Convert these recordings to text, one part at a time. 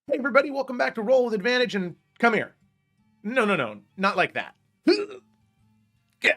Hey everybody, welcome back to Roll with Advantage, and come here. No, not like that. Yeah,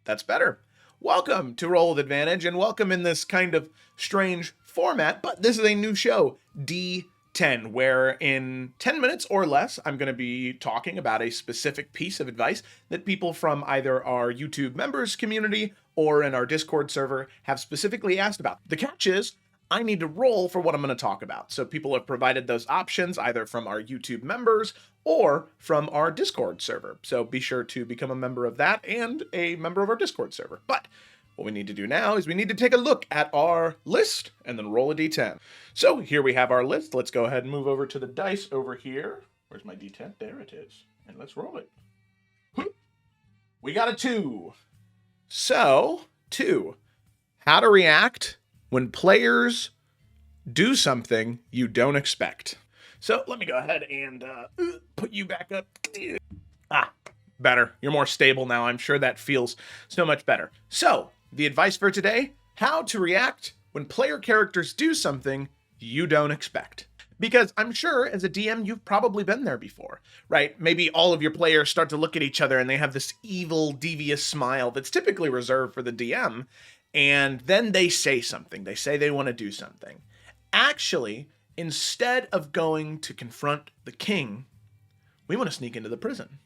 that's better. Welcome to Roll with Advantage, and welcome in this kind of strange format, but this is a new show, D10, where in 10 minutes or less, I'm going to be talking about a specific piece of advice that people from either our YouTube members community or in our Discord server have specifically asked about. The catch is, I need to roll for what I'm going to talk about. So people have provided those options either from our YouTube members or from our Discord server. So be sure to become a member of that and a member of our Discord server. But what we need to do now is we need to take a look at our list and then roll a D10. So here we have our list. Let's go ahead and move over to the dice over here. Where's my D10? There it is. And let's roll it. We got a 2. So, 2. How to react when players do something you don't expect. So let me go ahead and put you back up. Better. You're more stable now. I'm sure that feels so much better. So the advice for today, how to react when player characters do something you don't expect. Because I'm sure as a DM, you've probably been there before, right? Maybe all of your players start to look at each other and they have this evil, devious smile that's typically reserved for the DM. And then they say something. They say they want to do something. Actually, instead of going to confront the king, we want to sneak into the prison.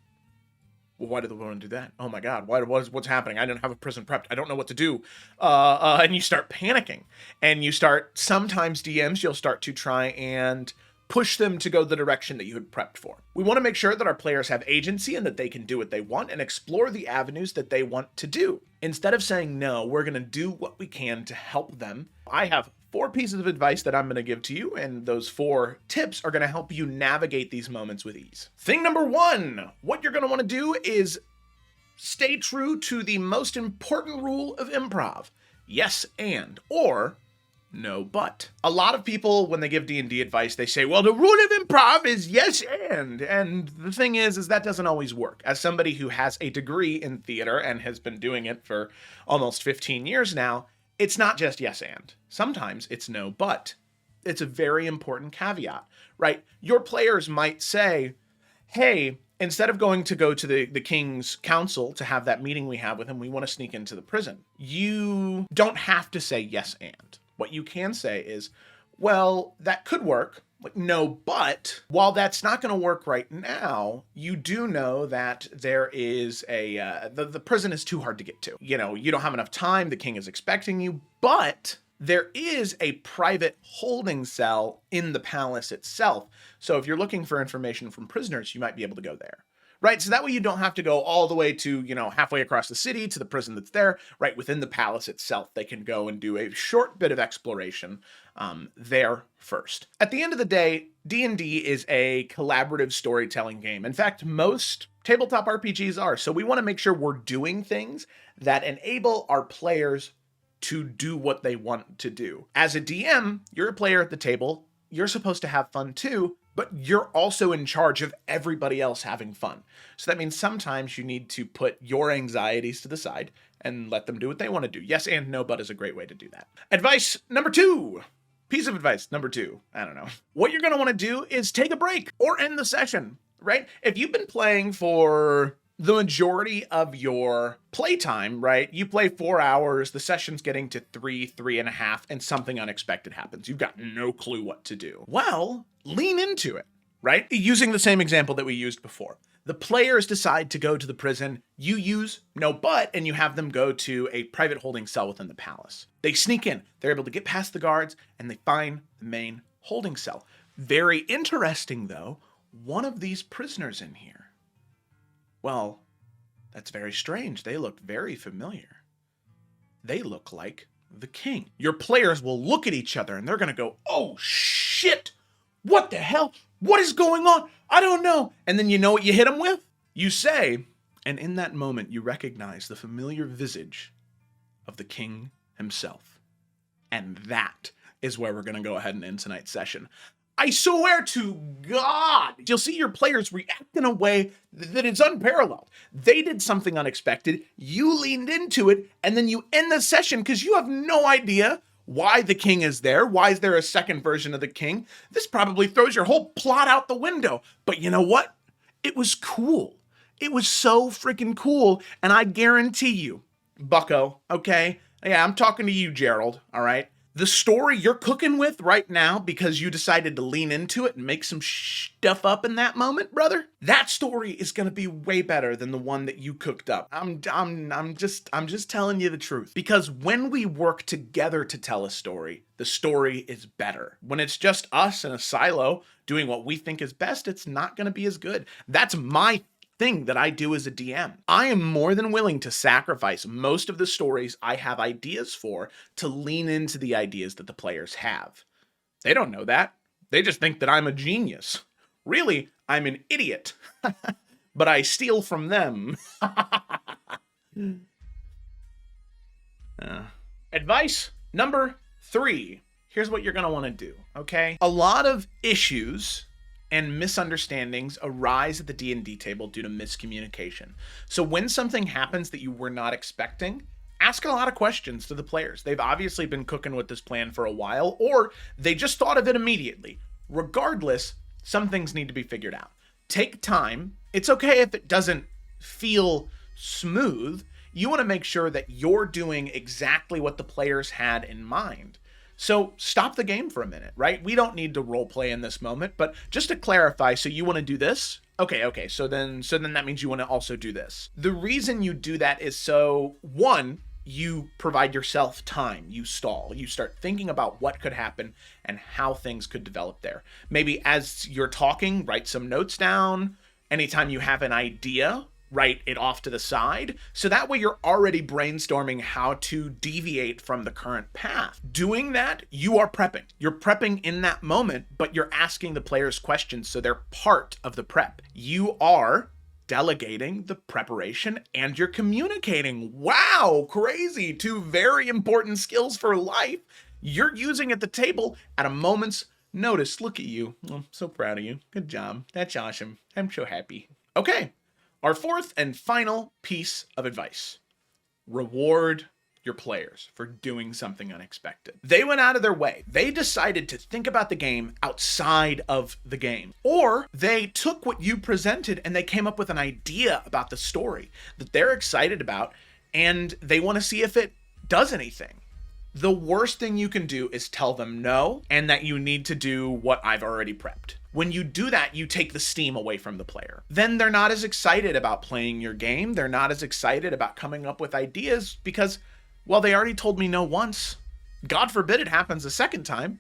Well, why do they want to do that? Oh my God, what's happening? I don't have a prison prepped. I don't know what to do. And you start panicking. And you start, sometimes DMs, you'll start to try and push them to go the direction that you had prepped for. We want to make sure that our players have agency and that they can do what they want and explore the avenues that they want to do. Instead of saying no, we're going to do what we can to help them. I have 4 pieces of advice that I'm going to give to you, and those 4 tips are going to help you navigate these moments with ease. Thing number 1, what you're going to want to do is stay true to the most important rule of improv. Yes, and, or no, but. A lot of people, when they give D&D advice, they say, well, the rule of improv is yes, and. And the thing is that doesn't always work. As somebody who has a degree in theater and has been doing it for almost 15 years now, it's not just yes, and. Sometimes it's no, but. It's a very important caveat, right? Your players might say, hey, instead of going to the king's council to have that meeting we have with him, we want to sneak into the prison. You don't have to say yes, and. What you can say is, well, that could work. Like, no, but while that's not going to work right now, you do know that there is the prison is too hard to get to. You know, you don't have enough time. The king is expecting you, but there is a private holding cell in the palace itself. So if you're looking for information from prisoners, you might be able to go there. Right, so that way you don't have to go all the way to, halfway across the city to the prison that's there. Right, within the palace itself, they can go and do a short bit of exploration there first. At the end of the day, D&D is a collaborative storytelling game. In fact, most tabletop RPGs are. So we want to make sure we're doing things that enable our players to do what they want to do. As a DM, you're a player at the table. You're supposed to have fun too, but you're also in charge of everybody else having fun. So that means sometimes you need to put your anxieties to the side and let them do what they want to do. Yes and no, but is a great way to do that. Advice number 2. Piece of advice number 2. I don't know. What you're going to want to do is take a break or end the session, right? If you've been playing for the majority of your playtime, right? You play 4 hours, the session's getting to 3.5, and something unexpected happens. You've got no clue what to do. Well, lean into it, right? Using the same example that we used before. The players decide to go to the prison. You use no but, and you have them go to a private holding cell within the palace. They sneak in. They're able to get past the guards, and they find the main holding cell. Very interesting, though, one of these prisoners in here. Well, that's very strange. They look very familiar. They look like the king. Your players will look at each other and they're going to go, oh shit, what the hell? What is going on? I don't know. And then you know what you hit them with? You say, and in that moment you recognize the familiar visage of the king himself. And that is where we're going to go ahead and end tonight's session. I swear to God, you'll see your players react in a way that is unparalleled. They did something unexpected, you leaned into it, and then you end the session because you have no idea why the king is there. Why is there a second version of the king? This probably throws your whole plot out the window. But you know what? It was cool. It was so freaking cool. And I guarantee you, bucko, okay? Yeah, I'm talking to you, Gerald, all right? The story you're cooking with right now because you decided to lean into it and make some stuff up in that moment, brother, that story is going to be way better than the one that you cooked up. I'm just telling you the truth. Because when we work together to tell a story, the story is better. When it's just us in a silo doing what we think is best, it's not going to be as good. That's my thing that I do as a DM. I am more than willing to sacrifice most of the stories I have ideas for to lean into the ideas that the players have. They don't know that. They just think that I'm a genius. Really, I'm an idiot. But I steal from them. Advice number 3. Here's what you're going to want to do, okay? A lot of issues and misunderstandings arise at the D&D table due to miscommunication. So when something happens that you were not expecting, ask a lot of questions to the players. They've obviously been cooking with this plan for a while, or they just thought of it immediately. Regardless, some things need to be figured out. Take time. It's okay if it doesn't feel smooth. You want to make sure that you're doing exactly what the players had in mind. So stop the game for a minute, right? We don't need to role play in this moment, but just to clarify, so you want to do this? Okay. So then that means you want to also do this. The reason you do that is so, one, you provide yourself time, you stall, you start thinking about what could happen and how things could develop there. Maybe as you're talking, write some notes down. Anytime you have an idea, write it off to the side. So that way you're already brainstorming how to deviate from the current path. Doing that, you are prepping. You're prepping in that moment, but you're asking the players questions, so they're part of the prep. You are delegating the preparation and you're communicating. Wow, crazy. 2 very important skills for life. You're using at the table at a moment's notice. Look at you. I'm so proud of you. Good job. That's awesome. I'm so happy. Okay. Our 4th and final piece of advice: reward your players for doing something unexpected. They went out of their way. They decided to think about the game outside of the game. Or they took what you presented and they came up with an idea about the story that they're excited about and they want to see if it does anything. The worst thing you can do is tell them no and that you need to do what I've already prepped. When you do that, you take the steam away from the player. Then they're not as excited about playing your game. They're not as excited about coming up with ideas because, well, they already told me no once. God forbid it happens a second time.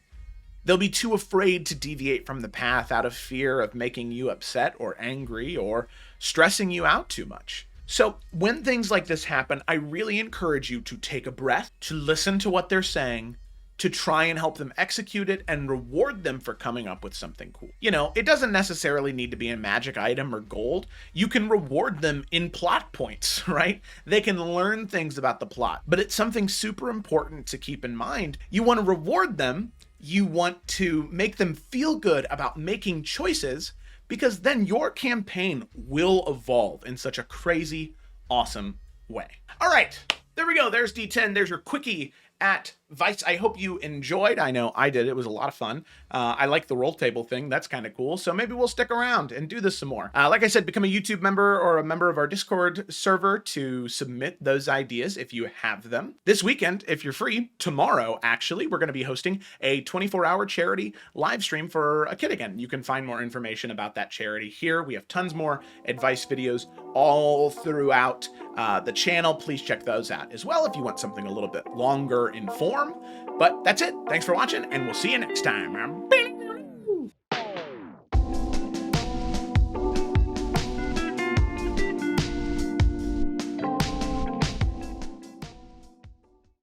They'll be too afraid to deviate from the path out of fear of making you upset or angry or stressing you out too much. So when things like this happen, I really encourage you to take a breath, to listen to what they're saying, to try and help them execute it and reward them for coming up with something cool. You know, it doesn't necessarily need to be a magic item or gold. You can reward them in plot points, right? They can learn things about the plot, but it's something super important to keep in mind. You want to reward them. You want to make them feel good about making choices, because then your campaign will evolve in such a crazy, awesome way. All right, there we go. There's D10. There's your quickie at Vice. I hope you enjoyed. I know I did. It was a lot of fun. I like the roll table thing. That's kind of cool. So maybe we'll stick around and do this some more. Like I said, become a YouTube member or a member of our Discord server to submit those ideas if you have them. This weekend, if you're free, tomorrow, actually, we're going to be hosting a 24-hour charity live stream for a kid again. You can find more information about that charity here. We have tons more advice videos all throughout the channel. Please check those out as well if you want something a little bit longer in form. But that's it. Thanks for watching, and we'll see you next time.